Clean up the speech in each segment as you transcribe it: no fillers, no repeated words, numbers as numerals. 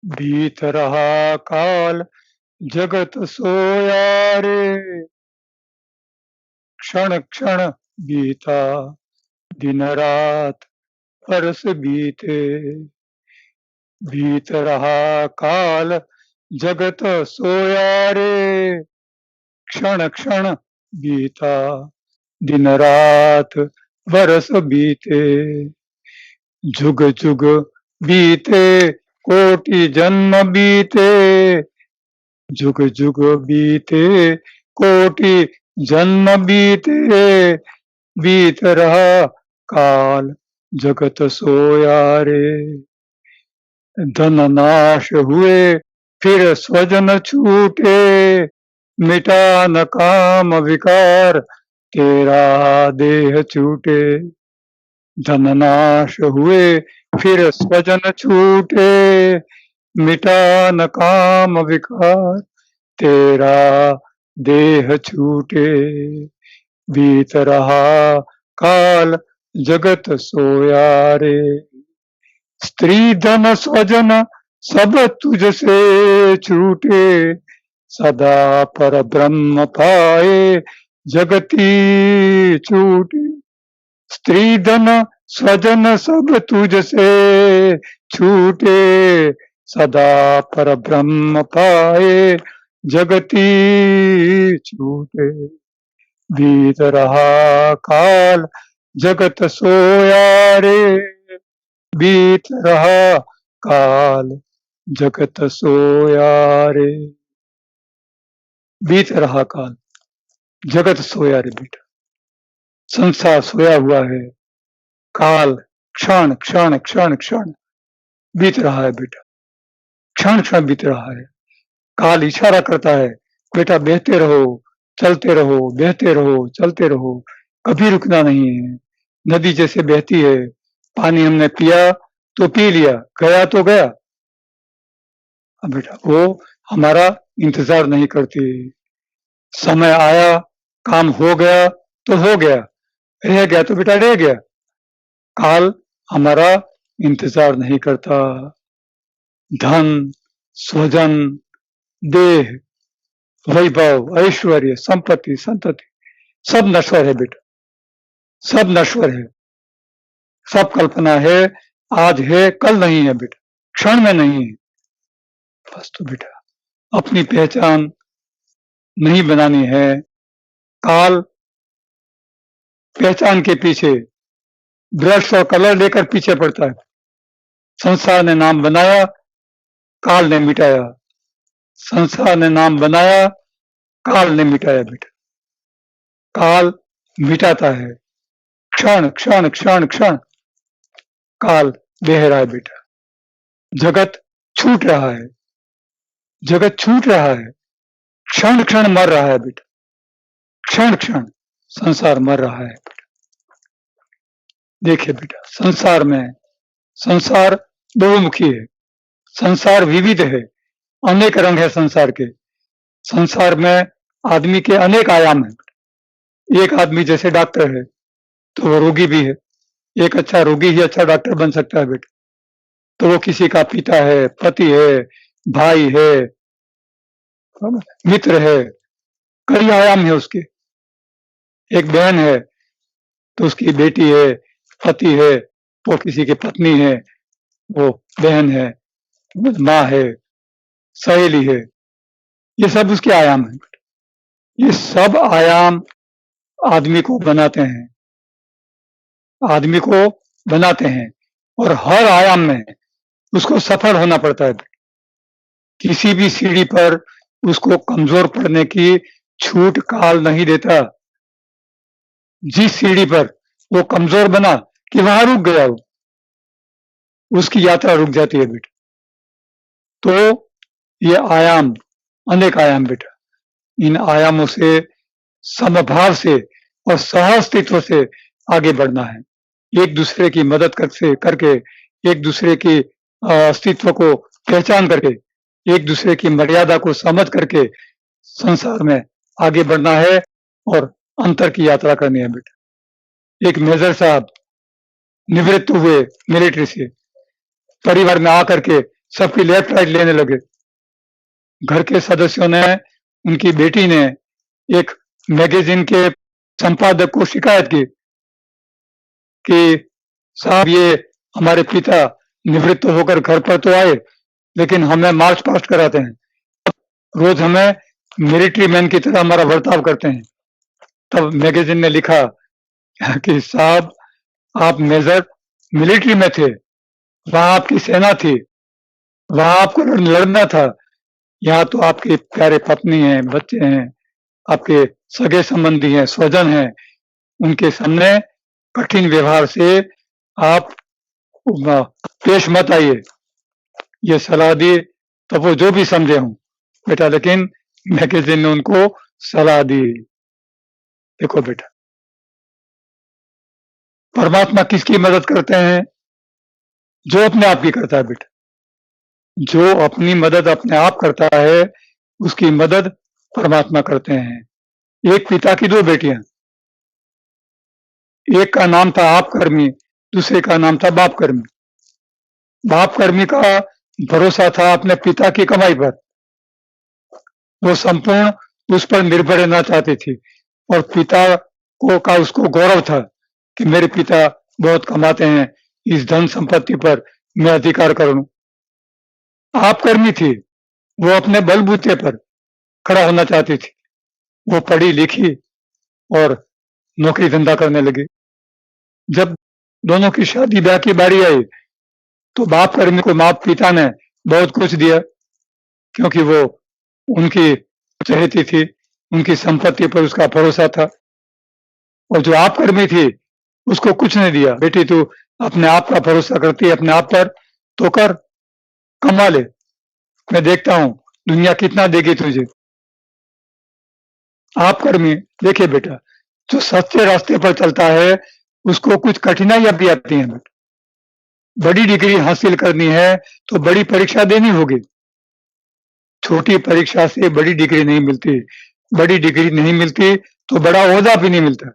बीत रहा काल जगत सोया रे, क्षण क्षण बीता दिन रात बरस बीते। बीत रहा काल जगत सोया रे, क्षण क्षण बीता दिन रात बरस बीते। जुग जुग बीते कोटि जन्म बीते, जुग जुग बीते कोटि जन्म बीते। बीत रहा काल जगत सोया रे, धन नाश हुए फिर स्वजन छूटे, मिटा न काम विकार तेरा देह छूटे। धन नाश हुए फिर स्वजन छूटे, मिटा न काम विकार तेरा देह छूटे। बीत रहा काल जगत सोया रे, स्त्री धन स्वजन सब तुझसे छूटे, सदा पर ब्रह्म पाए जगती छूटे। स्त्री धन स्वजन सब तुझसे छूटे, सदा पर ब्रह्म पाए जगती छूटे। बीत रहा काल जगत सोया रे, बीत रहा काल जगत सोया रे। बीत रहा काल जगत सोया रे बेटा, संसार सोया हुआ है, काल क्षण क्षण क्षण क्षण बीत रहा है बेटा, क्षण क्षण बीत रहा है। काल इशारा करता है, बेटा बहते रहो, चलते रहो, बहते रहो, चलते रहो, कभी रुकना नहीं है। नदी जैसे बहती है, पानी हमने पिया तो पी लिया, गया तो गया। अब बेटा वो हमारा इंतजार नहीं करती। समय आया, काम हो गया तो हो गया, रह गया तो बेटा रह गया। काल हमारा इंतजार नहीं करता। धन, स्वजन, देह, वैभव, ऐश्वर्य, संपत्ति, संतति सब नश्वर है बेटा, सब नश्वर है, सब कल्पना है, आज है कल नहीं है बेटा, क्षण में नहीं है। बस तो बेटा अपनी पहचान नहीं बनानी है। काल पहचान के पीछे ब्रश और कलर लेकर पीछे पड़ता है। संसार ने नाम बनाया, काल ने मिटाया। संसार ने नाम बनाया, काल ने मिटाया बेटा। काल मिटाता है, क्षण क्षण क्षण क्षण काल बह रहा है बेटा। जगत छूट रहा है, जगत छूट रहा है, क्षण क्षण मर रहा है बेटा, क्षण क्षण संसार मर रहा है बेटा। देखिए बेटा संसार बहुमुखी है, संसार विविध है, अनेक रंग है संसार के। संसार में आदमी के अनेक आयाम हैं। एक आदमी जैसे डॉक्टर है तो वो रोगी भी है, एक अच्छा रोगी ही अच्छा डॉक्टर बन सकता है बेटा। तो वो किसी का पिता है, पति है, भाई है, मित्र है, कई आयाम है उसके। एक बहन है तो उसकी बेटी है, पति है, वो किसी की पत्नी है, वो बहन है, माँ है, सहेली है, ये सब उसके आयाम है। ये सब आयाम आदमी को बनाते हैं, आदमी को बनाते हैं, और हर आयाम में उसको सफल होना पड़ता है। किसी भी सीढ़ी पर उसको कमजोर पड़ने की छूट काल नहीं देता। जिस सीढ़ी पर वो कमजोर बना कि वहां रुक गया वो, उसकी यात्रा रुक जाती है बेटा। तो ये आयाम अनेक आयाम बेटा, इन आयामों से समभाव से और सहअस्तित्व से आगे बढ़ना है। एक दूसरे की मदद करके, एक दूसरे की अस्तित्व को पहचान करके, एक दूसरे की मर्यादा को समझ करके संसार में आगे बढ़ना है और अंतर की यात्रा करनी है बेटा। एक मेजर साहब निवृत्त हुए मिलिट्री से, परिवार में आकर के सबकी लेफ्ट राइट लेने लगे। घर के सदस्यों ने, उनकी बेटी ने एक मैगजीन के संपादक को शिकायत की कि साहब ये हमारे पिता निवृत्त होकर घर पर तो आए, लेकिन हमें मार्च पास्ट कराते हैं, रोज हमें मिलिट्री मैन की तरह हमारा बर्ताव करते हैं। तब मैगजीन ने लिखा कि साहब आप मेजर मिलिट्री में थे, वहां आपकी सेना थी, वहां आपको लड़ना था। यहाँ तो आपके प्यारे पत्नी हैं, बच्चे हैं, आपके सगे संबंधी हैं, स्वजन हैं, उनके सामने कठिन व्यवहार से आप पेश मत आइए। ये सलाह दी, तब वो जो भी समझे हों बेटा, लेकिन मैगजीन ने उनको सलाह दी। देखो बेटा, परमात्मा किसकी मदद करते हैं? जो अपने आप की करता है बेटा। जो अपनी मदद अपने आप करता है, उसकी मदद परमात्मा करते हैं। एक पिता की दो बेटियां, एक का नाम था आप कर्मी, दूसरे का नाम था बाप कर्मी। बाप कर्मी का भरोसा था अपने पिता की कमाई पर, वो संपूर्ण उस पर निर्भर रहना चाहती थी, और पिता को का उसको गौरव था कि मेरे पिता बहुत कमाते हैं, इस धन संपत्ति पर मैं अधिकार करूं। आप कर्मी थी, वो अपने बलबूते पर खड़ा होना चाहती थी। वो पढ़ी लिखी और नौकरी धंधा करने लगी। जब दोनों की शादी ब्याह की बारी आई, तो बाप कर्मी को माँ पिता ने बहुत कुछ दिया, क्योंकि वो उनकी चहेती थी, उनकी संपत्ति पर उसका भरोसा था। और जो आप कर्मी थी, उसको कुछ नहीं दिया। बेटी तू अपने आप का भरोसा करती है अपने आप पर, तो कर, कमा ले, मैं देखता हूं दुनिया कितना देगी तुझे। आप कर्मी, देखिए बेटा, जो सच्चे रास्ते पर चलता है उसको कुछ कठिनाइयां भी आती हैं बेटा। बड़ी डिग्री हासिल करनी है तो बड़ी परीक्षा देनी होगी। छोटी परीक्षा से बड़ी डिग्री नहीं मिलती, बड़ी डिग्री नहीं मिलती तो बड़ा ओहदा भी नहीं मिलता,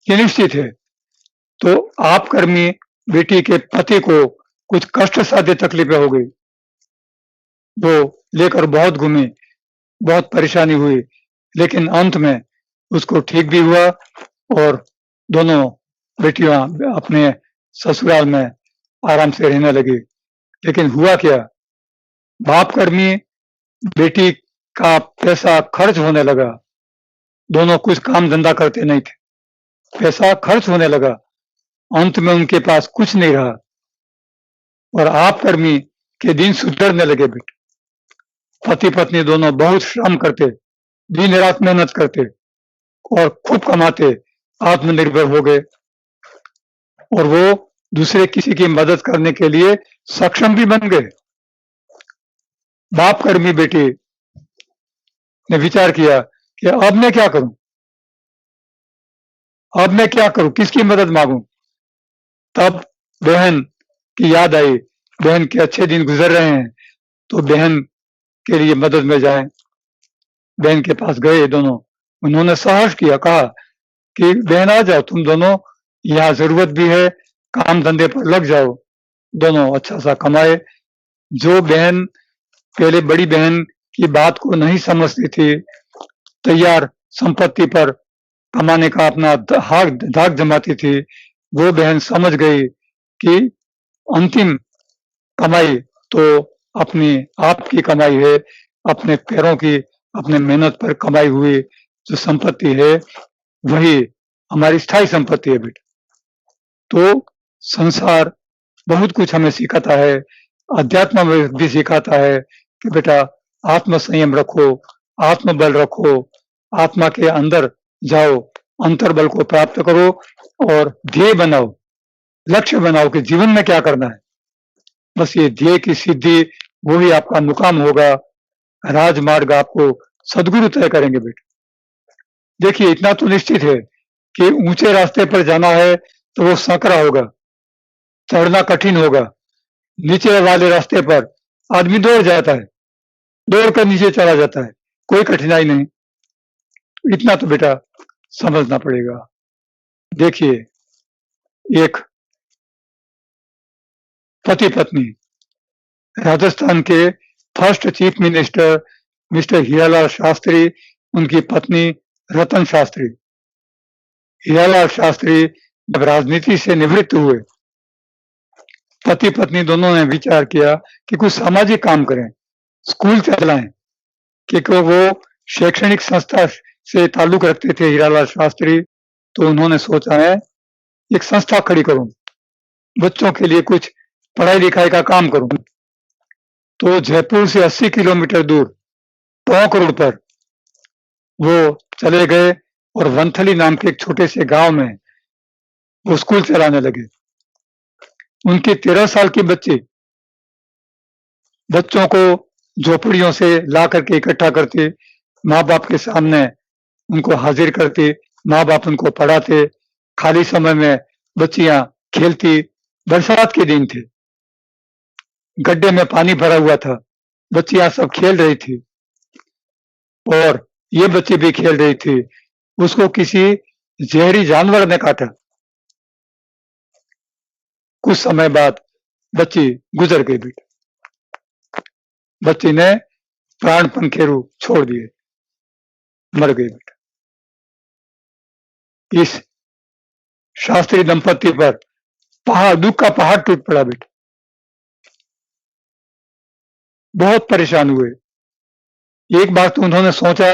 ये निश्चित है। तो आप कर्मी बेटी के पति को कुछ कष्ट साध्य तकलीफें हो गई, वो लेकर बहुत घूमी, बहुत परेशानी हुई, लेकिन अंत में उसको ठीक भी हुआ और दोनों बेटियां अपने ससुराल में आराम से रहने लगी। लेकिन हुआ क्या, बाप कर्मी बेटी का पैसा खर्च होने लगा। दोनों कुछ काम धंधा करते नहीं थे, पैसा खर्च होने लगा, अंत में उनके पास कुछ नहीं रहा, और आप कर्मी के दिन सुधरने लगे बेटे। पति पत्नी दोनों बहुत श्रम करते, दिन रात मेहनत करते और खूब कमाते, आत्मनिर्भर हो गए, और वो दूसरे किसी की मदद करने के लिए सक्षम भी बन गए। बाप कर्मी बेटी ने विचार किया कि अब मैं क्या करूं, अब मैं क्या करूं, किसकी मदद मांगूं। तब बहन की याद आई, बहन के अच्छे दिन गुजर रहे हैं, तो बहन के लिए मदद में जाए। बहन के पास गए दोनों, उन्होंने साहस किया, कहा कि बहन आ जाओ, तुम दोनों, यहाँ जरूरत भी है, काम धंधे पर लग जाओ। दोनों अच्छा सा कमाए। जो बहन पहले बड़ी बहन की बात को नहीं समझती थी, तैयार संपत्ति पर कमाने का अपना धाक जमाती थी, वो बहन समझ गई कि अंतिम कमाई तो अपनी आप की कमाई है, अपने पैरों की, अपने मेहनत पर कमाई हुई जो संपत्ति है, वही हमारी स्थायी संपत्ति है बेटा। तो संसार बहुत कुछ हमें सिखाता है, अध्यात्म में भी सिखाता है कि बेटा आत्म संयम रखो, आत्मबल रखो, आत्मा के अंदर जाओ, अंतर्बल को प्राप्त करो और ध्येय बनाओ, लक्ष्य बनाओ कि जीवन में क्या करना है। बस ये ध्येय की सिद्धि, वो ही आपका मुकाम होगा। राजमार्ग आपको सदगुरु तय करेंगे बेटा। देखिए इतना तो निश्चित है कि ऊंचे रास्ते पर जाना है तो वो संकरा होगा, चढ़ना कठिन होगा। नीचे वाले रास्ते पर आदमी दौड़ जाता है, दौड़ कर नीचे चला जाता है, कोई कठिनाई नहीं। इतना तो बेटा समझना पड़ेगा। देखिए, एक पति पत्नी राजस्थान के first chief minister mister Hiralal Shastri, उनकी पत्नी रतन शास्त्री। हीरालाल शास्त्री जब राजनीति से निवृत्त हुए, पति पत्नी दोनों ने विचार किया कि कुछ सामाजिक काम करें, स्कूल चलाएं, क्योंकि वो शैक्षणिक संस्था से ताल्लुक रखते थे हीरालाल शास्त्री। तो उन्होंने सोचा है एक संस्था खड़ी करूं, बच्चों के लिए कुछ पढ़ाई लिखाई का काम करूं। तो जयपुर से 80 किलोमीटर दूर टोंक रोड पर वो चले गए और वंथली नाम के एक छोटे से गांव में वो स्कूल चलाने लगे। उनकी 13 साल की बच्ची बच्चों को झोपड़ियों से ला करके इकट्ठा करती, माँ बाप के सामने उनको हाजिर करती, माँ बाप उनको पढ़ाते, खाली समय में बच्चियां खेलती। बरसात के दिन थे, गड्ढे में पानी भरा हुआ था, बच्चियां सब खेल रही थी और ये बच्ची भी खेल रही थी। उसको किसी जहरी जानवर ने काटा। कुछ समय बाद बच्ची गुजर गई। बेटा, बच्ची ने प्राण पंखेरु छोड़ दिए, मर गई। बेटा, इस शास्त्री दंपति पर दुख का पहाड़ टूट पड़ा। बेटा, बहुत परेशान हुए। एक बार तो उन्होंने सोचा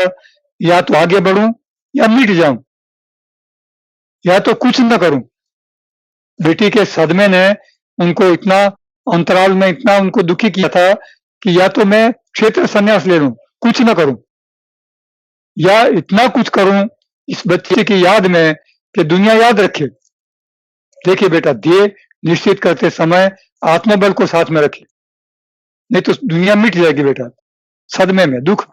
या तो आगे बढ़ूं या मिट जाऊं, या तो कुछ न करूं। बेटी के सदमे ने उनको इतना अंतराल में इतना उनको दुखी किया था कि या तो मैं क्षेत्र संन्यास ले लूं, कुछ न करूं, या इतना कुछ करूं इस बच्चे की याद में कि दुनिया याद रखे। देखिए बेटा, ध्येय निश्चित करते समय आत्मबल को साथ में रखिए, नहीं तो दुनिया मिट जाएगी। बेटा, सदमे में दुख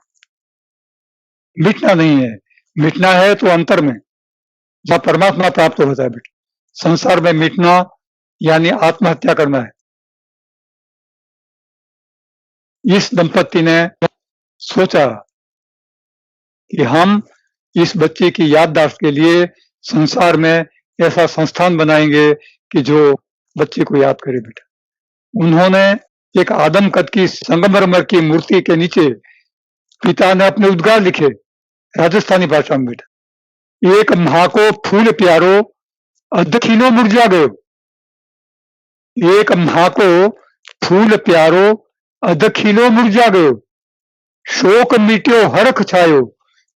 मिटना नहीं है, मिटना है तो अंतर में जहां परमात्मा प्राप्त होता है। बेटा, संसार में मिटना यानी आत्महत्या करना है। इस दंपति ने सोचा कि हम इस बच्चे की याददाश्त के लिए संसार में ऐसा संस्थान बनाएंगे कि जो बच्चे को याद करे। बेटा, उन्होंने एक आदम कद की संगमरमर की मूर्ति के नीचे पिता ने अपने उद्गार लिखे राजस्थानी भाषा में। बेटा, एक मां को फूल प्यारो अधखिलो मुरझा गयो, एक मां को फूल प्यारो अधखिलो मुरझा गयो, शोक मिट्यो हरख छायो,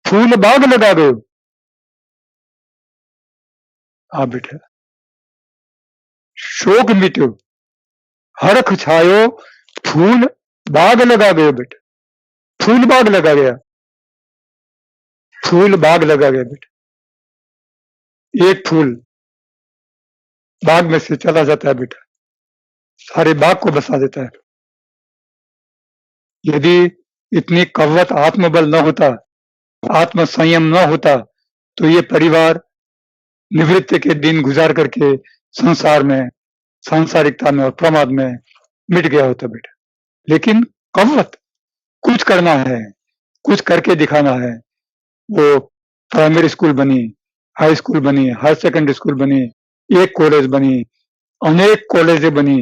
फूल बाग लगा गयो। हाँ बेटा, शोक मिट्यो हरख छायो, फूल बाग लगा गयो। बेटा, फूल बाग लगा गया, फूल बाग लगा गया। बेटा, एक फूल बाग में से चला जाता है। बेटा, सारे बाग को बसा देता है। यदि इतनी कव्वत आत्मबल न होता, आत्म संयम न होता, तो ये परिवार निवृत्ति के दिन गुजार करके संसार में, सांसारिकता में और प्रमाद में मिट गया होता। बेटा, लेकिन कव्वत कुछ करना है, कुछ करके दिखाना है। वो प्राइमरी स्कूल बनी, हाई स्कूल बनी, हायर सेकेंडरी स्कूल बनी, एक कॉलेज बनी, अनेक कॉलेजें बनी,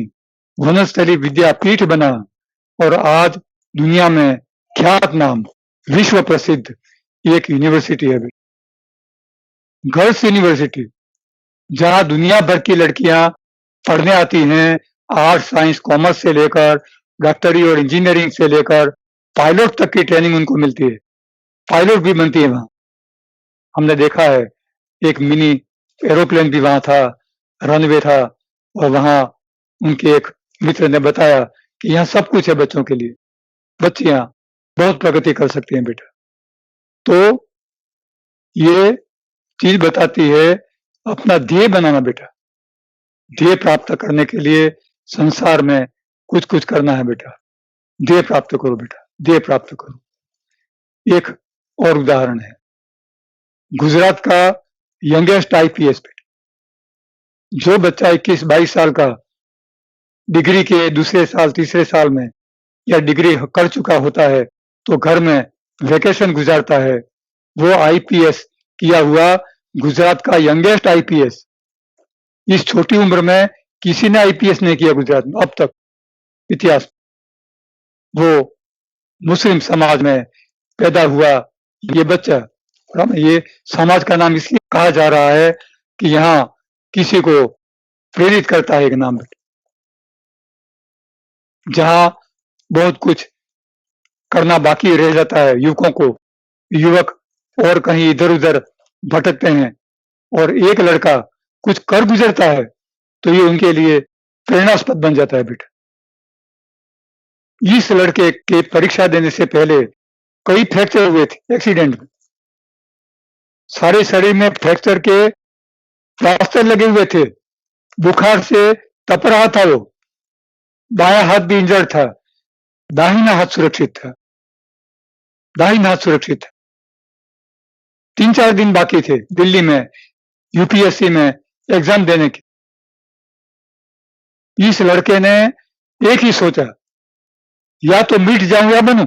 वनस्थली विद्यापीठ बना और आज दुनिया में ख्यात नाम, विश्व प्रसिद्ध एक यूनिवर्सिटी है। गर्ल्स यूनिवर्सिटी, जहां दुनिया भर की लड़कियां पढ़ने आती हैं, आर्ट साइंस कॉमर्स से लेकर डॉक्टरी और इंजीनियरिंग से लेकर पायलट तक की ट्रेनिंग उनको मिलती है। पायलट भी बनती है वहां। हमने देखा है, एक मिनी एरोप्लेन भी वहां था, रनवे था, और वहां उनके एक मित्र ने बताया कि यहाँ सब कुछ है बच्चों के लिए, बच्चियां बहुत प्रगति कर सकती हैं। बेटा, तो ये चीज बताती है अपना ध्येय बनाना। बेटा, ध्येय प्राप्त करने के लिए संसार में कुछ कुछ करना है। बेटा, ध्येय प्राप्त करो। बेटा, ध्येय प्राप्त करो। एक और उदाहरण है, गुजरात का यंगेस्ट आईपीएस। जो बच्चा 21-22 साल का डिग्री के दूसरे साल तीसरे साल में या डिग्री कर चुका होता है तो घर में वेकेशन गुजारता है, वो आईपीएस किया हुआ गुजरात का यंगेस्ट आईपीएस। इस छोटी उम्र में किसी ने आईपीएस नहीं किया गुजरात में अब तक इतिहास में। वो मुस्लिम समाज में पैदा हुआ ये बच्चा, ये समाज का नाम इसलिए कहा जा रहा है कि यहाँ किसी को प्रेरित करता है एक नाम, जहाँ बहुत कुछ करना बाकी रह जाता है युवकों को, युवक और कहीं इधर-उधर भटकते हैं और एक लड़का कुछ कर गुजरता है, तो ये उनके लिए प्रेरणास्पद बन जाता है बेटा। इस लड़के के परीक्षा देने से पहले कई फ्रैक्चर हुए थे एक्सीडेंट में। सारे शरीर में फ्रैक्चर के प्लास्टर लगे हुए थे। बुखार से तप रहा था वो। बायां हाथ भी इंजर्ड था, दाहिना हाथ सुरक्षित था। दाहिना हाथ सुरक्षित था। 3-4 दिन बाकी थे दिल्ली में यूपीएससी में एग्जाम देने के। इस लड़के ने एक ही सोचा, या तो मिट जाऊं या बनूं।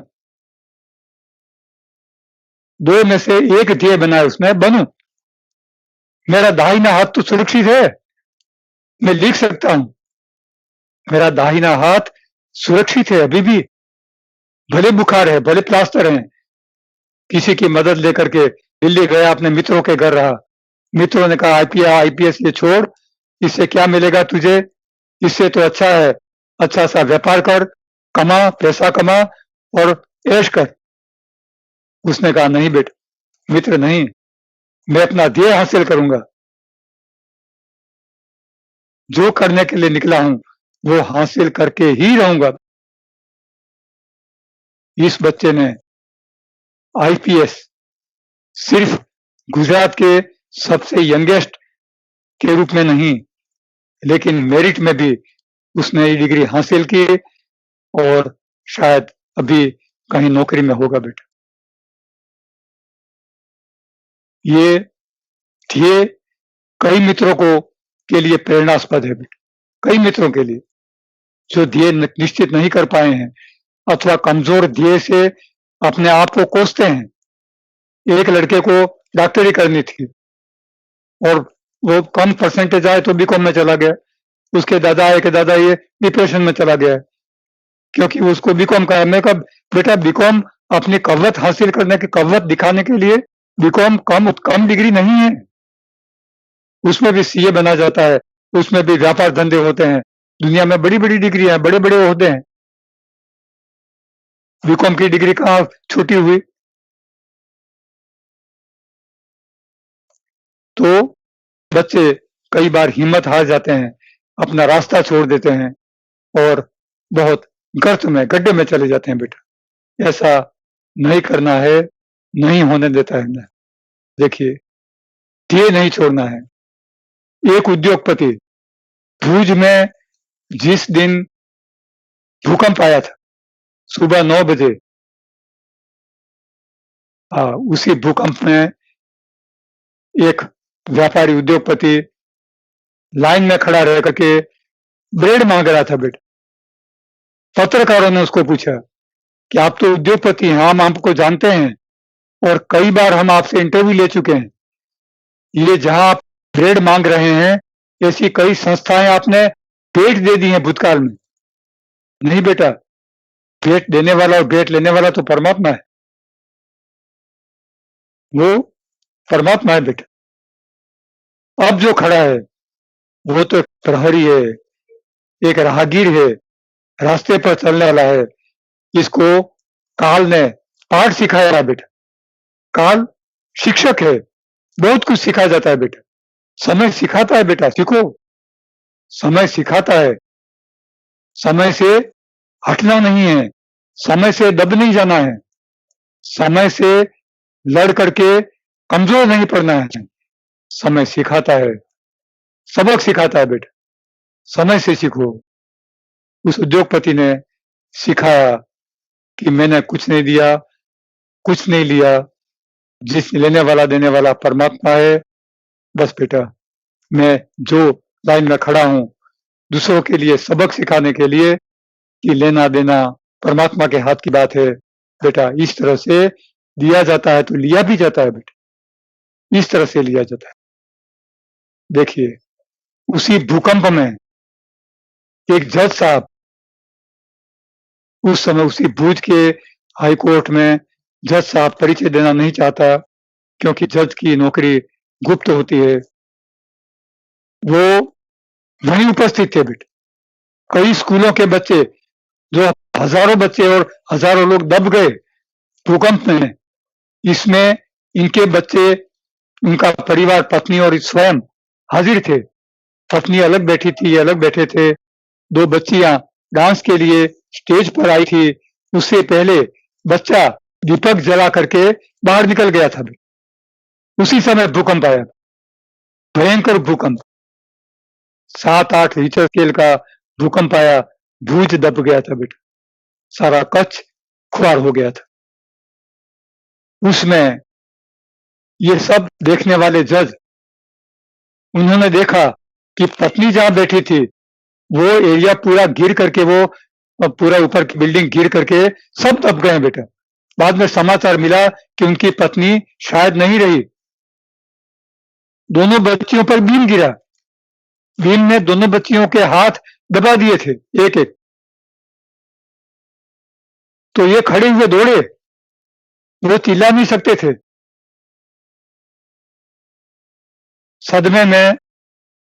2 में से एक ध्येय बनाया उसने, बनूं। मेरा दाहिना हाथ तो सुरक्षित है, मैं लिख सकता हूं। मेरा दाहिना हाथ सुरक्षित है अभी भी, भले बुखार है, भले प्लास्टर है। किसी की मदद लेकर के दिल्ली गया, अपने मित्रों के घर रहा। मित्रों ने कहा आईपीएस ये छोड़, इससे क्या मिलेगा तुझे, इससे तो अच्छा है अच्छा सा व्यापार कर, कमा, पैसा कमा और ऐश कर। उसने कहा नहीं बेटा, मित्र नहीं, मैं अपना ध्येय हासिल करूंगा। जो करने के लिए निकला हूं वो हासिल करके ही रहूंगा। इस बच्चे ने आईपीएस सिर्फ गुजरात के सबसे यंगेस्ट के रूप में नहीं, लेकिन मेरिट में भी उसने ये डिग्री हासिल की और शायद अभी कहीं नौकरी में होगा बेटा। ये ध्येय कई मित्रों को के लिए प्रेरणास्पद है बेटा, कई मित्रों के लिए जो ध्येय निश्चित नहीं कर पाए हैं अथवा कमजोर ध्येय से अपने आप को कोसते हैं। एक लड़के को डॉक्टरी करनी थी और वो कम परसेंटेज आए तो बीकॉम में चला गया। उसके दादा आए के दादा ये डिप्रेशन में चला गया क्योंकि उसको बीकॉम का है। मैं कहा बेटा बीकॉम अपनी कवत हासिल करने की कवत दिखाने के लिए बीकॉम कम डिग्री नहीं है। उसमें भी सीए बना जाता है, उसमें भी व्यापार धंधे होते हैं। दुनिया में बड़ी-बड़ी डिग्रियां, बड़े-बड़े ओहदे हैं। बीकॉम की डिग्री कहाँ छूटी हुई? तो बच्चे कई बार हिम्मत हार जाते हैं, अपना रास्ता छोड़ देते हैं और बहुत गर्त में, गड्ढे में चले जाते हैं बेटा। ऐसा नहीं करना है, नहीं होने देता है ना। देखिए, ध्येय नहीं छोड़ना है। एक उद्योगपति भूज में जिस दिन भूकंप आया था, सुबह 9 बजे, उसी भूकंप में एक व्यापारी उद्योगपति लाइन में खड़ा रह करके ब्रेड मांग रहा था बेटा। पत्रकारों ने उसको पूछा कि आप तो उद्योगपति हैं, हम आपको जानते हैं और कई बार हम आपसे इंटरव्यू ले चुके हैं। ये जहां आप ब्रेड मांग रहे हैं, ऐसी कई संस्थाएं आपने भेंट दे दी हैं भूतकाल में। नहीं बेटा, भेंट देने वाला और भेंट लेने वाला तो परमात्मा है। वो परमात्मा है बेटा। अब जो खड़ा है वो तो एक प्रहरी है, एक राहगीर है, रास्ते पर चलने वाला है। इसको काल ने पाठ सिखाया है बेटा। काल शिक्षक है, बहुत कुछ सिखाया जाता है बेटा। समय सिखाता है बेटा, सीखो। समय सिखाता है। समय से हटना नहीं है, समय से दब नहीं जाना है, समय से लड़ करके कमजोर नहीं पड़ना है। समय सिखाता है, सबक सिखाता है बेटा। समय से सीखो। उस उद्योगपति ने सिखाया कि मैंने कुछ नहीं दिया, कुछ नहीं लिया, जिस लेने वाला देने वाला परमात्मा है। बस बेटा, मैं जो लाइन में खड़ा हूं दूसरों के लिए सबक सिखाने के लिए कि लेना देना परमात्मा के हाथ की बात है बेटा। इस तरह से दिया जाता है तो लिया भी जाता है बेटा, इस तरह से लिया जाता है। देखिए, उसी भूकंप में एक जज साहब उस समय उसी भूज के हाई कोर्ट में जज साहब परिचय देना नहीं चाहता, क्योंकि जज की नौकरी गुप्त होती है। वो वहीं उपस्थित थे बेटे। कई स्कूलों के बच्चे, जो हजारों बच्चे और हजारों लोग दब गए भूकंप में, इसमें इनके बच्चे, उनका परिवार, पत्नी और स्वयं हाजिर थे। पत्नी अलग बैठी थी, ये अलग बैठे थे। 2 बच्चियां डांस के लिए स्टेज पर आई थी। उससे पहले बच्चा दीपक जला करके बाहर निकल गया था। उसी समय भूकंप आया, भयंकर भूकंप, 7-8 रिक्टर स्केल का भूकंप आया। भूज दब गया था बेटा, सारा कच्छ खुआर हो गया था। उसमें ये सब देखने वाले जज, उन्होंने देखा कि पत्नी जहां बैठी थी, वो एरिया पूरा गिर करके, वो पूरा ऊपर की बिल्डिंग गिर करके सब दब गए बेटा। बाद में समाचार मिला कि उनकी पत्नी शायद नहीं रही। दोनों बच्चियों पर बीम गिरा। बीम ने दोनों बच्चियों के हाथ दबा दिए थे, एक एक। तो ये खड़े हुए दौड़े, वो चिल्ला नहीं सकते थे। सदमे में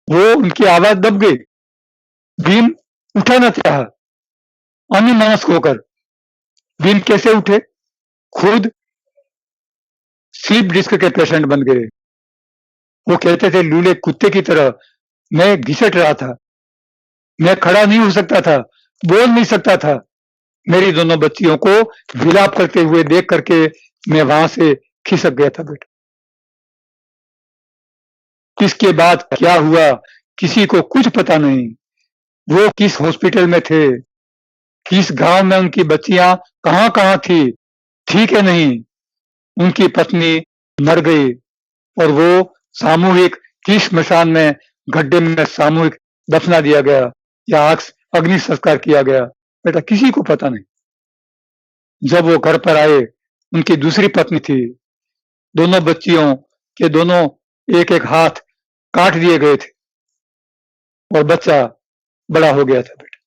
वो, उनकी आवाज दब गई। बीम उठा न चाहा, अन्यमनस्क होकर। बीम कैसे उठे? खुद स्लीप डिस्क के पेशेंट बन गए। वो कहते थे, लूले कुत्ते की तरह मैं घिसट रहा था, मैं खड़ा नहीं हो सकता था, बोल नहीं सकता था। मेरी दोनों बच्चियों को विलाप करते हुए देख करके मैं वहां से खिसक गया था बेटा। इसके बाद क्या हुआ, किसी को कुछ पता नहीं। वो किस हॉस्पिटल में थे, किस गांव में उनकी बच्चियां कहां-कहां थी, ठीक है नहीं। उनकी पत्नी मर गई और वो सामूहिक किस स्मशान में, गड्ढे में सामूहिक दफना दिया गया या अग्नि संस्कार किया गया, बेटा किसी को पता नहीं। जब वो घर पर आए, उनकी दूसरी पत्नी थी। दोनों बच्चियों के दोनों एक-एक हाथ काट दिए गए थे और बच्चा बड़ा हो गया था बेटा।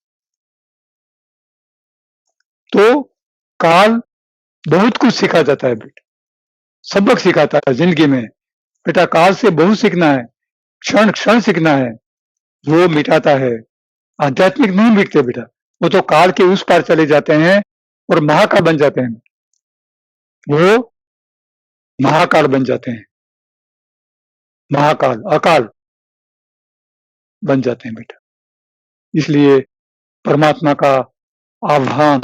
तो काल बहुत कुछ सिखा जाता है बेटा, सबक सिखाता है जिंदगी में। बेटा काल से बहुत सीखना है, क्षण क्षण सीखना है। वो मिटाता है, आध्यात्मिक नहीं मिटते बेटा। वो तो काल के उस पार चले जाते हैं और महाकाल बन जाते हैं। वो महाकाल बन जाते हैं, महाकाल, अकाल बन जाते हैं बेटा। इसलिए परमात्मा का आह्वान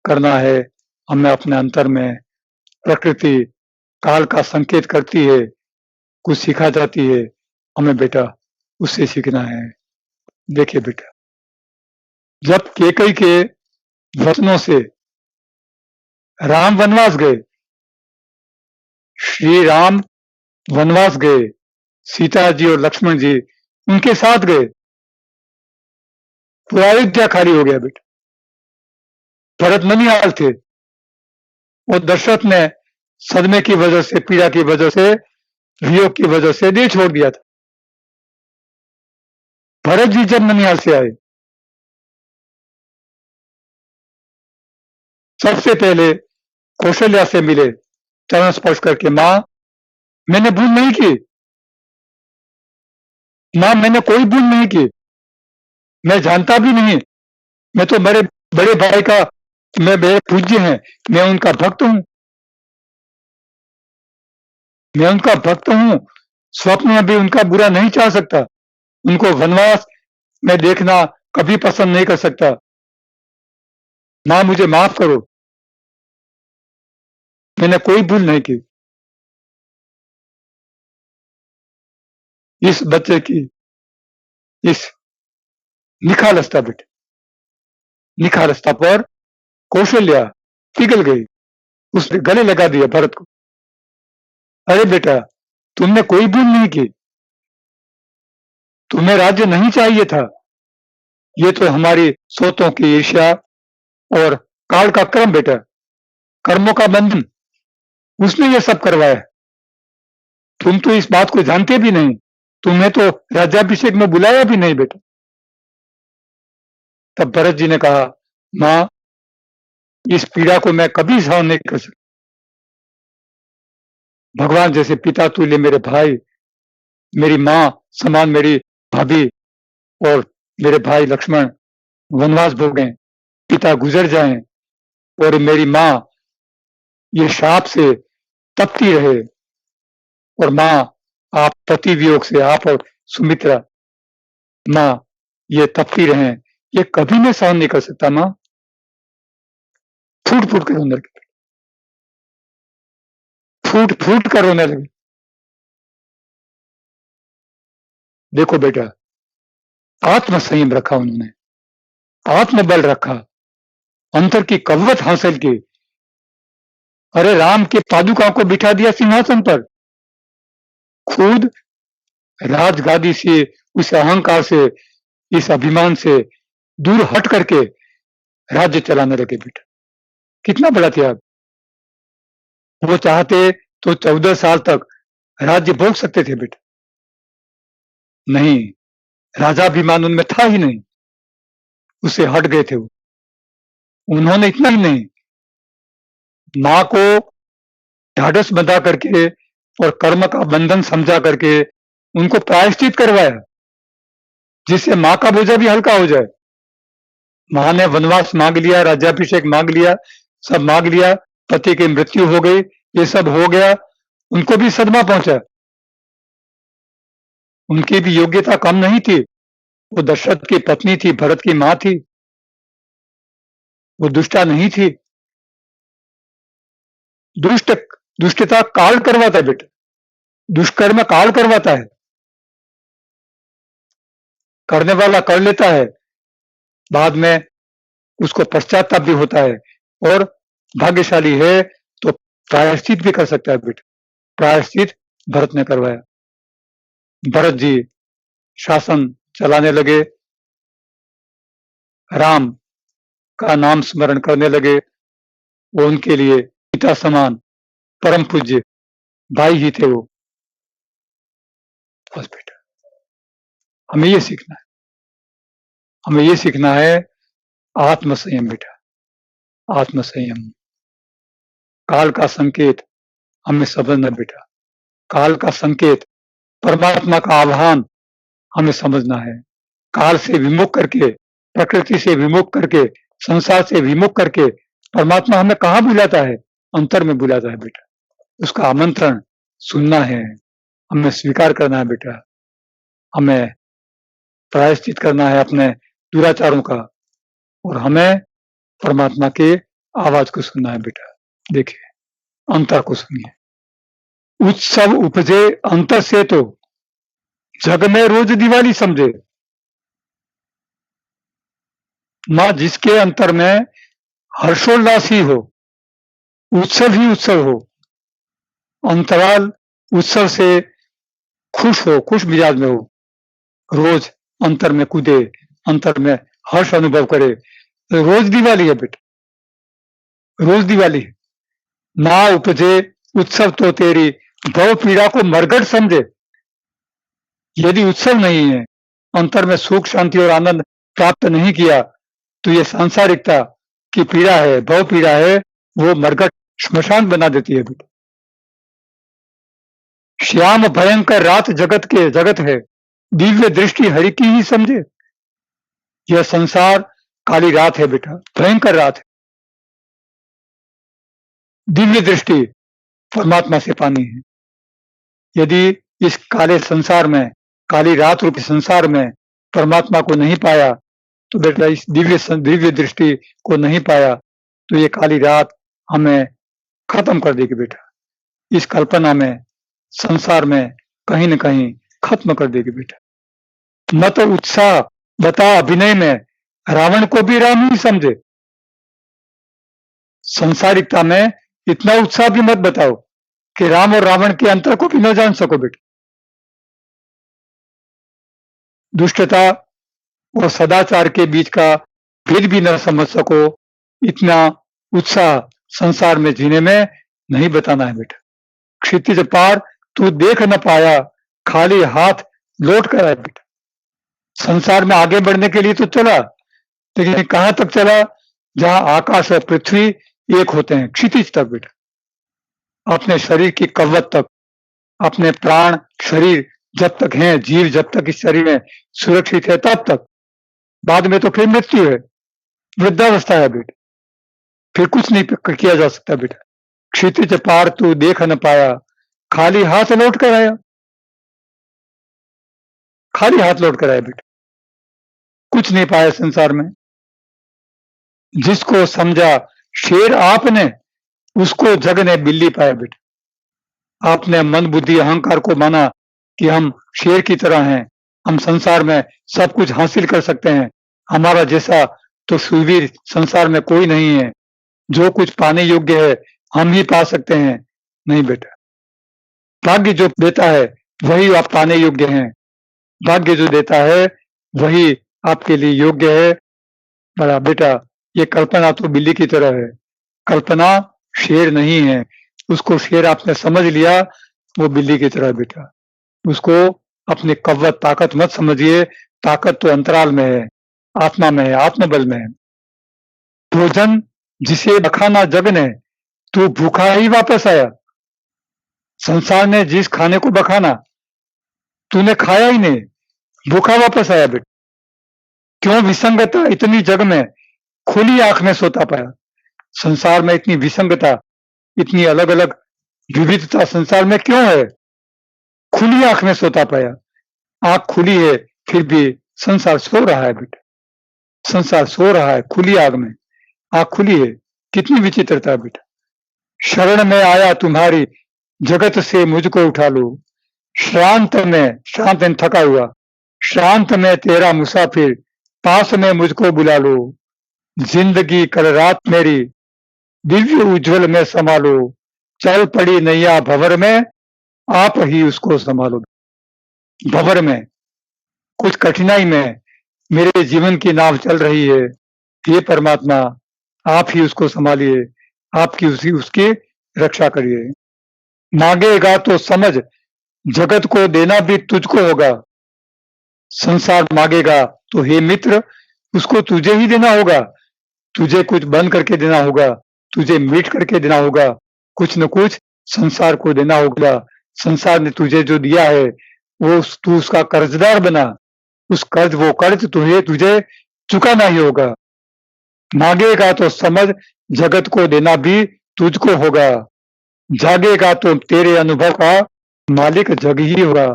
करना है हमें अपने अंतर में। प्रकृति काल का संकेत करती है, कुछ सिखा जाती है, हमें बेटा उससे सीखना है। देखिए बेटा, जब कैकेयी के वचनों से राम वनवास गए, श्री राम वनवास गए, सीता जी और लक्ष्मण जी उनके साथ गए, पूरा अयोध्या खाली हो गया बेटा। भरत ननिहाल थे, और दशरथ ने सदमे की वजह से, पीड़ा की वजह से, वियोग की वजह से देह छोड़ दिया था। भरत जी जब ननिहाल से आए, सबसे पहले कौशल्या से मिले, चरण स्पर्श करके, मां मैंने भूल नहीं की, मां मैंने कोई भूल नहीं की, मैं जानता भी नहीं, मैं तो मेरे बड़े भाई का, मैं मेरे पूज्य हैं, मैं उनका भक्त हूं, मैं उनका भक्त हूं, स्वप्न में भी उनका बुरा नहीं चाह सकता, उनको वनवास में देखना कभी पसंद नहीं कर सकता। मां मुझे माफ करो, मैंने कोई भूल नहीं की। इस बच्चे की इस निखालसता बेटे, निखालसता पर कौशल्या पिघल गई, उसने गले लगा दिया भरत को। अरे बेटा, तुमने कोई भूल नहीं की, तुम्हें राज्य नहीं चाहिए था, ये तो हमारी सोतों की ईर्ष्या और काल का क्रम बेटा, कर्मों का बंधन, उसने ये सब करवाया। तुम तो इस बात को जानते भी नहीं, तुम्हें तो राज्याभिषेक में बुलाया भी नहीं बेटा। तब भरत जी ने कहा, मां इस पीड़ा को मैं कभी सहन नहीं कर सकता। भगवान जैसे पिता तुल्य मेरे भाई, मेरी माँ समान मेरी भाभी और मेरे भाई लक्ष्मण वनवास भोगें, पिता गुजर जाएं और मेरी माँ ये शाप से तपती रहे, और माँ आप पति वियोग से, आप और सुमित्रा माँ ये तपती रहें, ये कभी मैं सहन नहीं कर सकता। माँ फूट फूट कर रोने लगे, फूट फूट कर रोने लगे। देखो बेटा, आत्म संयम रखा उन्होंने, आत्मबल रखा, अंतर की कवत हासिल की। अरे राम के पादुकाओं को बिठा दिया सिंहासन पर, खुद राजगादी से, उस अहंकार से, इस अभिमान से दूर हट करके राज्य चलाने लगे बेटा। कितना बड़ा त्याग। वो चाहते तो 14 साल तक राज्य भोग सकते थे बेटा, नहीं, राजाभिमान उनमें था ही नहीं, उससे हट गए थे वो। उन्होंने इतना ही नहीं, माँ को ढाढ़स बंधा करके और कर्म का बंधन समझा करके उनको प्रायश्चित करवाया, जिससे माँ का बोझा भी हल्का हो जाए। माँ ने वनवास मांग लिया, राज्याभिषेक मांग लिया, सब मांग लिया, पति की मृत्यु हो गई, ये सब हो गया, उनको भी सदमा पहुंचा। उनकी भी योग्यता कम नहीं थी, वो दशरथ की पत्नी थी, भरत की माँ थी, वो दुष्टा नहीं थी। दुष्ट दुष्टता काल करवाता है बेटा, दुष्कर्म काल करवाता है, करने वाला कर लेता है, बाद में उसको पश्चाताप भी होता है, और भाग्यशाली है तो प्रायश्चित भी कर सकता है बेटा। प्रायश्चित भरत ने करवाया। भरत जी शासन चलाने लगे, राम का नाम स्मरण करने लगे, वो उनके लिए पिता समान, परम पूज्य भाई ही थे वो। बस बेटा, हमें ये सीखना है, हमें ये सीखना है आत्म संयम बेटा, आत्म संयम। काल का संकेत हमें समझना बेटा, काल का संकेत, परमात्मा का आह्वान हमें समझना है। काल से विमुख करके, प्रकृति से विमुख करके, संसार से विमुख करके परमात्मा हमें कहाँ बुलाता है? अंतर में बुलाता है बेटा। उसका आमंत्रण सुनना है, हमें स्वीकार करना है बेटा, हमें प्रायश्चित करना है अपने दुराचारों का, और हमें परमात्मा के आवाज को सुनना है बेटा। देखिए, अंतर को सुनिए। उत्सव उपजे अंतर से तो जग में रोज दिवाली समझे। मां जिसके अंतर में हर्षोल्लास ही हो, उत्सव ही उत्सव हो, अंतराल उत्सव से खुश हो, खुश मिजाज में हो, रोज अंतर में कूदे, अंतर में हर्ष अनुभव करे, रोज दिवाली है बेटा, रोज दिवाली है। ना उपजे उत्सव तो तेरी भव पीड़ा को मरगट समझे। यदि उत्सव नहीं है, अंतर में सुख शांति और आनंद प्राप्त नहीं किया, तो ये सांसारिकता की पीड़ा है, भव पीड़ा है, वो मरगट श्मशान बना देती है बेटा। श्याम भयंकर रात जगत है, दिव्य दृष्टि हरि की ही समझे। यह संसार काली रात है बेटा, भयंकर रात है। दिव्य दृष्टि परमात्मा से पानी है। यदि इस काले संसार में, काली रात रूपी संसार में परमात्मा को नहीं पाया, तो बेटा इस दिव्य दृष्टि को नहीं पाया, तो ये काली रात हमें खत्म कर देगी बेटा। इस कल्पना में, संसार में कहीं न कहीं खत्म कर देगी बेटा। न तो उत्साह बता अभिनय में, रावण को भी राम ही समझे। संसारिकता में इतना उत्साह भी मत बताओ कि राम और रावण के अंतर को भी न जान सको बेटा। दुष्टता और सदाचार के बीच का भेद भी न समझ सको, इतना उत्साह संसार में जीने में नहीं बताना है बेटा। क्षितिज पार तू देख न पाया, खाली हाथ लौट कर आया बेटा। संसार में आगे बढ़ने के लिए तो चला, लेकिन कहां तक चला? जहां आकाश और पृथ्वी एक होते हैं, क्षितिज तक बेटा, अपने शरीर की कवत तक, अपने प्राण शरीर जब तक हैं, जीव जब तक इस शरीर में सुरक्षित है तब तक, बाद में तो फिर मृत्यु है, वृद्धावस्था है बेटा, फिर कुछ नहीं किया जा सकता बेटा। क्षितिज पार तू देख न पाया, खाली हाथ लौट कर आया, खाली हाथ लौट कर आया बेटा, कुछ नहीं पाया संसार में। जिसको समझा शेर आपने, उसको जग ने बिल्ली पाया बेटा। आपने मन बुद्धि अहंकार को माना कि हम शेर की तरह हैं, हम संसार में सब कुछ हासिल कर सकते हैं, हमारा जैसा तो शूरवीर संसार में कोई नहीं है, जो कुछ पाने योग्य है हम ही पा सकते हैं। नहीं बेटा, भाग्य जो देता है वही आप पाने योग्य हैं, भाग्य जो देता है वही आपके लिए योग्य है। बड़ा बेटा, ये कल्पना तो बिल्ली की तरह है, कल्पना शेर नहीं है। उसको शेर आपने समझ लिया, वो बिल्ली की तरह है बेटा। उसको अपनी कव्वत ताकत मत समझिए, ताकत तो अंतराल में है, आत्मा में है, आत्मबल में है। भोजन जिसे बखाना जग ने, तू भूखा ही वापस आया। संसार ने जिस खाने को बखाना, तूने खाया ही नहीं, भूखा वापस आया बेटा। क्यों विसंगता इतनी जग में, खुली आंख में सोता पाया। संसार में इतनी विसंगता, इतनी अलग अलग विविधता संसार में क्यों है? खुली आंख में सोता पाया। आंख खुली है फिर भी संसार सो रहा है बेटा, संसार सो रहा है खुली आग में, आंख खुली है। कितनी विचित्रता है बेटा। शरण में आया तुम्हारी, जगत से मुझको उठा लो। श्रांत में, श्रांत में थका हुआ, श्रांत में तेरा मुसाफिर, पास में मुझको बुला लो। जिंदगी कल रात मेरी, दिव्य उज्जवल में संभालो। चल पड़ी नैया भंवर में, आप ही उसको संभालो। भंवर में, कुछ कठिनाई में मेरे जीवन की नाव चल रही है, हे परमात्मा आप ही उसको संभालिए, आपकी उसकी रक्षा करिए। मांगेगा तो समझ, जगत को देना भी तुझको होगा। संसार मांगेगा तो हे मित्र, उसको तुझे ही देना होगा। तुझे कुछ बन करके देना होगा, तुझे मीट करके देना होगा, कुछ न कुछ संसार को देना होगा। संसार ने तुझे जो दिया है वो तू उसका कर्जदार बना, उस कर्ज वो कर्ज तुझे चुकाना ही होगा। मांगेगा तो समझ, जगत को देना भी तुझको होगा। जागेगा तो तेरे अनुभव का मालिक जग ही होगा।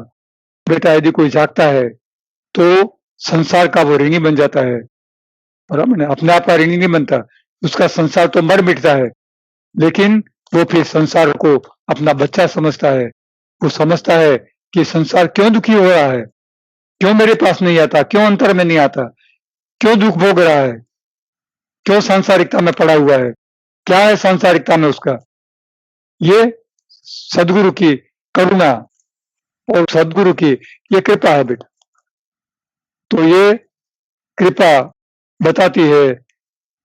बेटा, यदि कोई जागता है तो संसार का वो ऋणी बन जाता है, बराबर है, अपने आप का ऋणी नहीं बनता। उसका संसार तो मर मिटता है, लेकिन वो फिर संसार को अपना बच्चा समझता है। वो समझता है कि संसार क्यों दुखी हो रहा है, क्यों मेरे पास नहीं आता, क्यों अंतर में नहीं आता, क्यों दुख भोग रहा है, क्यों सांसारिकता में पड़ा हुआ है, क्या है सांसारिकता में उसका। ये सदगुरु की करुणा और सदगुरु की ये कृपा है बेटा। तो ये कृपा बताती है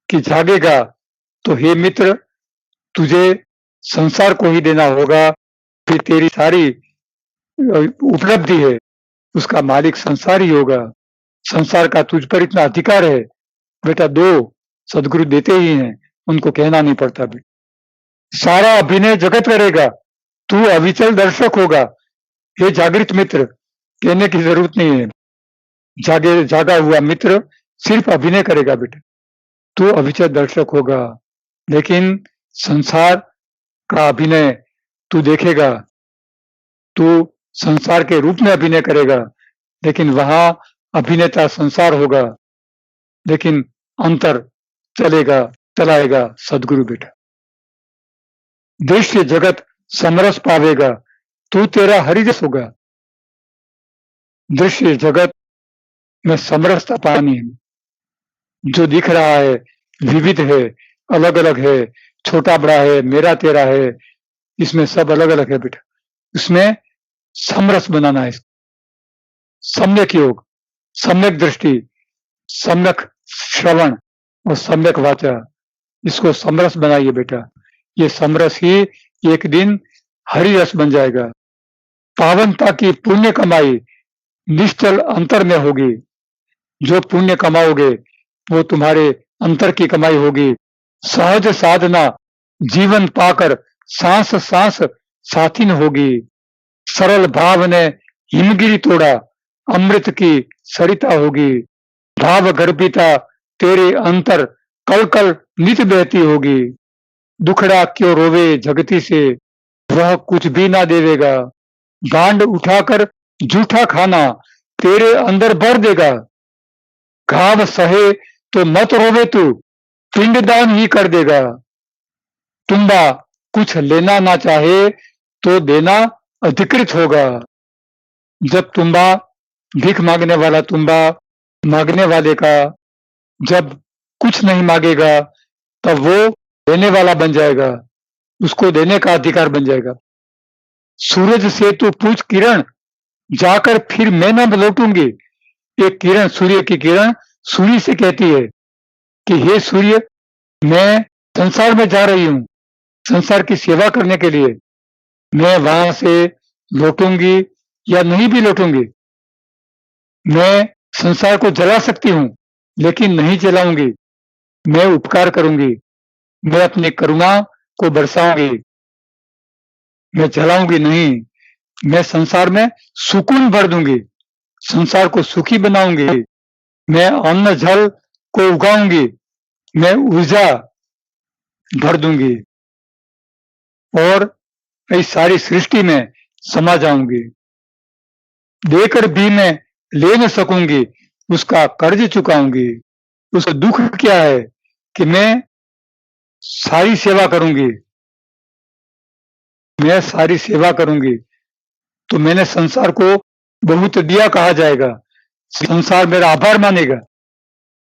कि जागेगा तो हे मित्र, तुझे संसार को ही देना होगा, फिर तेरी सारी उपलब्धि है उसका मालिक संसार ही होगा। संसार का तुझ पर इतना अधिकार है बेटा, दो सदगुरु देते ही हैं, उनको कहना नहीं पड़ता बेटा। सारा अभिनय जगत करेगा, तू अविचल दर्शक होगा। ये जागृत मित्र, कहने की जरूरत नहीं है। जागा हुआ मित्र सिर्फ अभिनय करेगा बेटा, तू अविचल दर्शक होगा। लेकिन संसार का अभिनय तू देखेगा, तू संसार के रूप में अभिनय करेगा, लेकिन वहां अभिनेता संसार होगा, लेकिन अंतर चलाएगा सदगुरु बेटा। दृश्य जगत समरस पावेगा, तू तेरा हरिजस होगा। दृश्य जगत में समरसता पानी है, जो दिख रहा है विविध है, अलग अलग है, छोटा बड़ा है, मेरा तेरा है, इसमें सब अलग अलग है बेटा। इसमें समरस बनाना है। सम्यक योग, सम्यक दृष्टि, सम्यक श्रवण और सम्यक वाचा, इसको समरस बनाइए बेटा। ये समरस ही एक दिन हरि रस बन जाएगा। पावनता की पुण्य कमाई निश्चल अंतर में होगी। जो पुण्य कमाओगे वो तुम्हारे अंतर की कमाई होगी। सहज साधना जीवन पाकर सांस सांस साथी न होगी। सरल भाव ने हिमगिरी तोड़ा, अमृत की सरिता होगी। भाव गर्भिता तेरे अंतर कल कल नित बहती होगी। दुखड़ा क्यों रोवे जगती से, वह कुछ भी ना देवेगा। गांड उठाकर जूठा खाना तेरे अंदर भर देगा। घाव सहे तो मत रोवे तू, पिंडदान ही कर देगा। तुम्बा कुछ लेना ना चाहे तो देना अधिकृत होगा। जब तुम्बा भीख मांगने वाला तुम्बा मांगने वाले का जब कुछ नहीं मांगेगा, तब वो देने वाला बन जाएगा, उसको देने का अधिकार बन जाएगा। सूरज से तू पूछ किरण, जाकर फिर मैं न लौटूंगी। एक किरण, सूर्य की किरण सूर्य से कहती है कि हे सूर्य, मैं संसार में जा रही हूँ संसार की सेवा करने के लिए। मैं वहां से लौटूंगी या नहीं भी लौटूंगी। मैं संसार को जला सकती हूँ लेकिन नहीं जलाऊंगी। मैं उपकार करूंगी, मैं अपनी करुणा को बरसाऊंगी, मैं जलाऊंगी नहीं। मैं संसार में सुकून भर दूंगी, संसार को सुखी बनाऊंगी। मैं अन्न जल को उगाऊंगी, मैं ऊर्जा भर दूंगी और इस सारी सृष्टि में समा जाऊंगी। देकर भी मैं ले न सकूंगी, उसका कर्ज चुकाऊंगी। उसका दुख क्या है कि मैं सारी सेवा करूंगी, मैं सारी सेवा करूंगी तो मैंने संसार को बहुत दिया कहा जाएगा। संसार मेरा आभार मानेगा।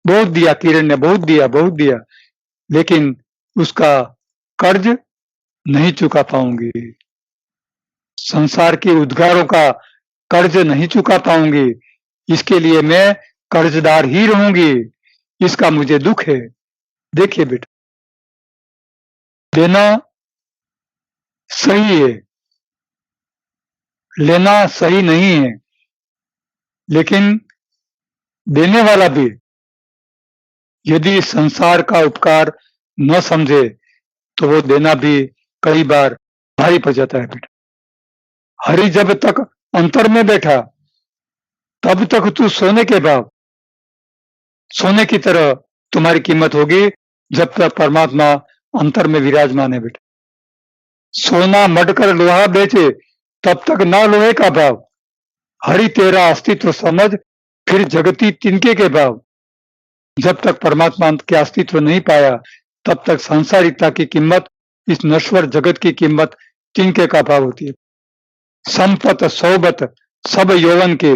बहुत दिया किरण ने, बहुत दिया, बहुत दिया, लेकिन उसका कर्ज नहीं चुका पाऊंगी। संसार के उद्गारों का कर्ज नहीं चुका पाऊंगी, इसके लिए मैं कर्जदार ही रहूंगी। इसका मुझे दुख है। देखिए बेटा, देना सही है, लेना सही नहीं है, लेकिन देने वाला भी यदि संसार का उपकार न समझे तो वो देना भी कई बार भारी पड़ जाता है बेटा। हरि जब तक अंतर में बैठा तब तक तू सोने के भाव, सोने की तरह तुम्हारी कीमत होगी जब तक परमात्मा अंतर में विराजमान है बेटा। सोना मढ़कर लोहा बेचे तब तक ना लोहे का भाव। हरि तेरा अस्तित्व समझ फिर जगती तिनके के भाव। जब तक परमात्मा के अस्तित्व नहीं पाया तब तक सांसारिकता की कीमत, इस नश्वर जगत की कीमत तिनके का भाव होती है। संपत सोबत सब यौवन के,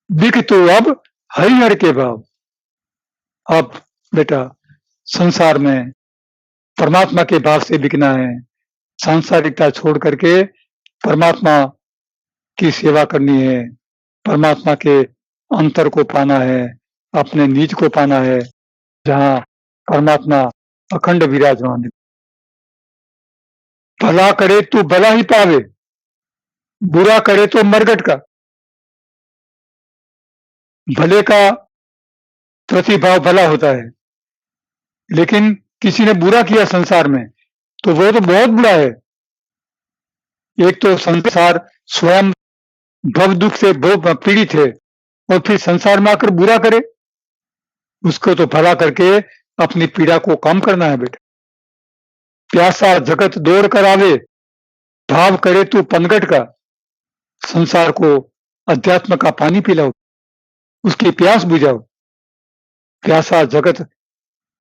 बिक तो अब हरिहर के भाव। अब बेटा संसार में परमात्मा के भाव से बिकना है। सांसारिकता छोड़ करके परमात्मा की सेवा करनी है, परमात्मा के अंतर को पाना है, अपने नीच को पाना है, जहां परमात्मा अखंड विराजमान है। भला करे तो भला ही पावे, बुरा करे तो मरगट का। भले का प्रतिभाव भला होता है, लेकिन किसी ने बुरा किया संसार में तो वो तो बहुत बुरा है। एक तो संसार स्वयं भव दुख से बहुत पीड़ित है और फिर संसार में आकर बुरा करे, उसको तो भला करके अपनी पीड़ा को कम करना है बेटा। प्यासा जगत दौड़ कर आवे, भाव करे तू पनघट का। संसार को अध्यात्म का पानी पिलाओ, उसकी प्यास बुझाओ। प्यासा जगत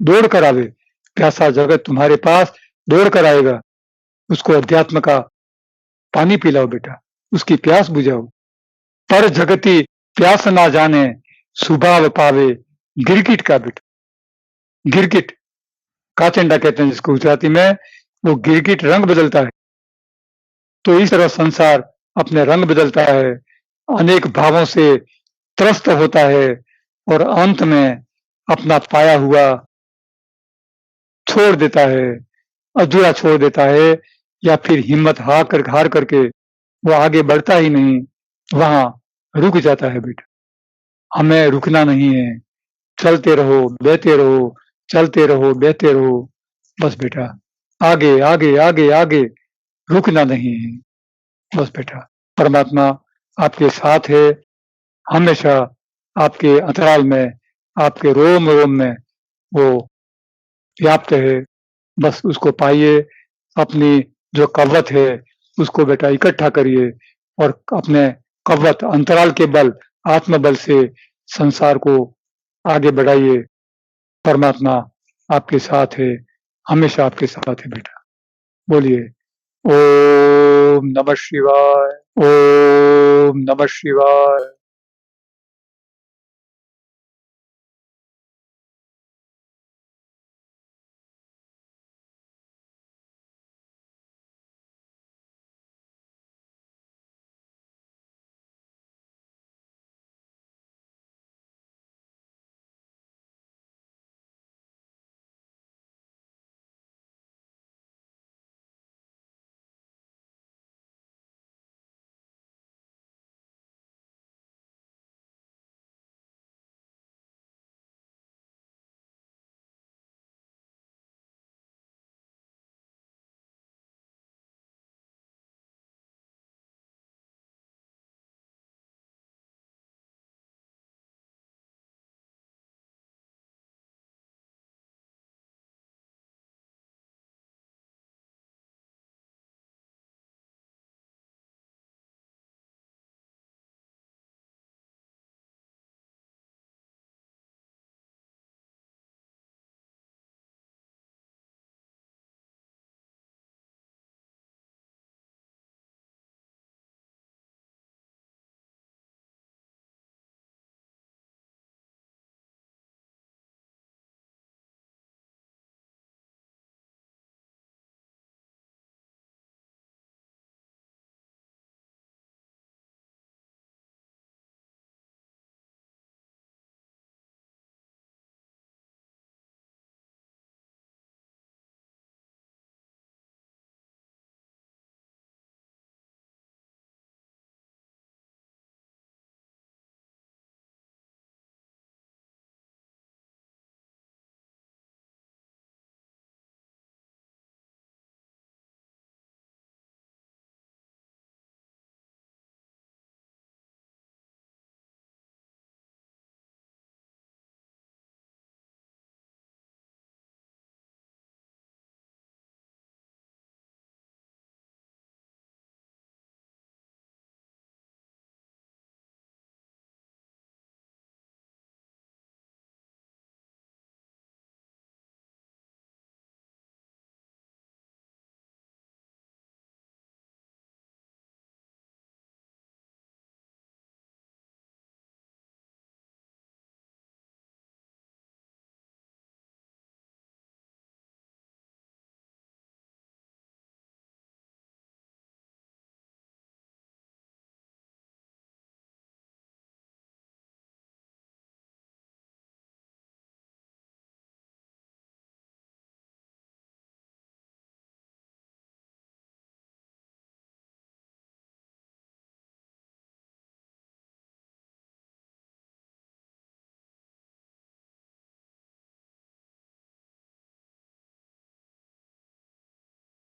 दौड़ कर आवे, प्यासा जगत तुम्हारे पास दौड़ कर आएगा, उसको अध्यात्म का पानी पिलाओ बेटा, उसकी प्यास बुझाओ। पर जगती प्यास ना जाने, स्वभाव पावे गिरगिट का बेटा। गिरगिट, काचंडा कहते हैं जिसको गुजराती में, वो गिरगिट रंग बदलता है। तो इस तरह संसार अपने रंग बदलता है, अनेक भावों से त्रस्त होता है और अंत में अपना पाया हुआ छोड़ देता है, अधूरा छोड़ देता है, या फिर हिम्मत हार करके वो आगे बढ़ता ही नहीं, वहां रुक जाता है बेटा। हमें रुकना नहीं है, चलते रहो, बहते रहो, चलते रहो, बहते रहो, बस बेटा, आगे, आगे, आगे, आगे, रुकना नहीं है, बस बेटा। परमात्मा आपके साथ है, हमेशा आपके अंतराल में, आपके रोम-रोम में वो व्याप्त है, बस उसको पाइए, अपनी जो कव्वत है, उसको बेटा इकट्ठा करिए और अपने कव्वत अंतराल के बल, आत्मबल से संसार को आगे बढ़ाइए। परमात्मा आपके साथ है, हमेशा आपके साथ है बेटा। बोलिए, ओम नमः शिवाय, ओम नमः शिवाय।